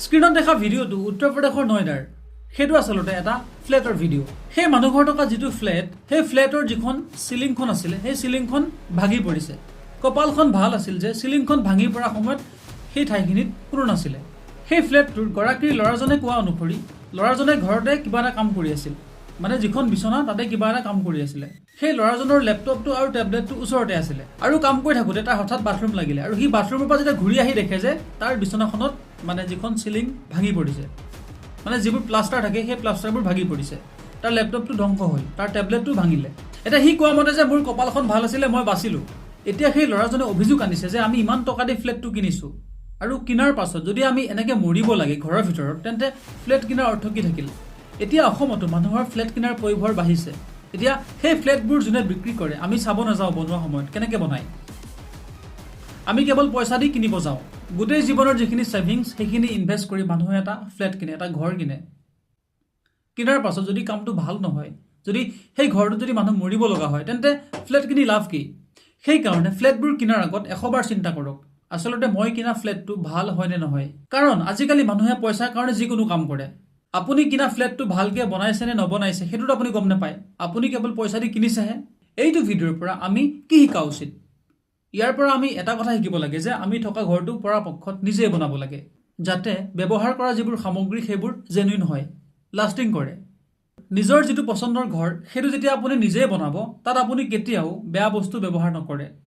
স্ক্ৰীনত দেখা ভিডিঅ'টো উত্তৰ প্ৰদেশৰ নয়ডাৰ সেইটো আচলতে এটা ফ্লেটৰ ভিডিঅ' সেই মানুহঘৰ থকা যিটো ফ্লেট সেই ফ্লেটৰ যিখন চিলিংখন আছিলে সেই চিলিংখন ভাঙি পৰিছে কপালখন ভাল আছিল যে চিলিংখন ভাঙি পৰা সময়ত সেই ঠাইখিনিত কোনো নাছিলে সেই ফ্লেটটোৰ গৰাকীৰ ল'ৰাজনে কোৱা অনুসৰি ল'ৰাজনে ঘৰতে কিবা এটা কাম কৰি আছিল মানে যিখন বিছনা তাতে কিবা এটা কাম কৰি আছিলে সেই ল'ৰাজনৰ লেপটপটো আৰু টেবলেটটো ওচৰতে আছিলে আৰু কাম কৰি থাকোতে তাৰ হঠাৎ বাথৰুম লাগিলে আৰু সি বাথৰুমৰ পৰা যেতিয়া ঘূৰি আহি দেখে যে তাৰ বিছনাখনত মানে যিখন চিলিং ভাঙি পৰিছে মানে যিবোৰ প্লাষ্টাৰ থাকে সেই প্লাষ্টাৰবোৰ ভাঙি পৰিছে তাৰ লেপটপটো ধ্বংস হ'ল তাৰ টেবলেটটো ভাঙিলে এতিয়া সি কোৱা মতে যে মোৰ কপালখন ভাল আছিলে মই বাচিলোঁ এতিয়া সেই ল'ৰাজনে অভিযোগ আনিছে যে আমি ইমান টকা দি ফ্লেটটো কিনিছোঁ আৰু কিনাৰ পাছত যদি আমি এনেকৈ মৰিব লাগে ঘৰৰ ভিতৰত তেন্তে ফ্লেট কিনাৰ অৰ্থ কি থাকিল এতিয়া অসমতো মানুহৰ ফ্লেট কিনাৰ পৰিভৰ বাঢ়িছে এতিয়া সেই ফ্লেটবোৰ যোনে বিক্ৰী কৰে আমি চাব নাযাওঁ বনোৱা সময়ত কেনেকৈ বনায় আমি কেৱল পইচা দি কিনিব যাওঁ গোটেই জীৱনৰ যিখিনি ছেভিংছ সেইখিনি ইনভেষ্ট কৰি মানুহে এটা ফ্লেট কিনে এটা ঘৰ কিনে কিনাৰ পাছত যদি কামটো ভাল নহয় যদি সেই ঘৰটোত যদি মানুহ মৰিব লগা হয় তেন্তে ফ্লেট কিনি লাভ কি সেইকাৰণে ফ্লেটবোৰ কিনাৰ আগত 100বাৰ চিন্তা কৰক আচলতে মই কিনা ফ্লেটটো ভাল হয় নে নহয় কাৰণ আজিকালি মানুহে পইচাৰ কাৰণে যিকোনো কাম কৰে আপুনি কিনা ফ্লেটটো ভালকৈ বনাইছে নে নবনাইছে সেইটোতো আপুনি গম নাপায় আপুনি কেৱল পইচা দি কিনিছেহে এইটো ভিডিঅ'ৰ পৰা আমি কি শিকা উচিত ইয়াৰ পৰা আমি এটা কথা শিকিব লাগে যে আমি থকা ঘৰটো পৰাপক্ষত নিজে বনাব লাগে যাতে ব্যৱহাৰ কৰা যিবোৰ সামগ্ৰী সেইবোৰ জেনুইন হয় লাষ্টিং কৰে নিজৰ যিটো পচন্দৰ ঘৰ সেইটো যেতিয়া আপুনি নিজে বনাব তাত আপুনি কেতিয়াও বেয়া বস্তু ব্যৱহাৰ নকৰে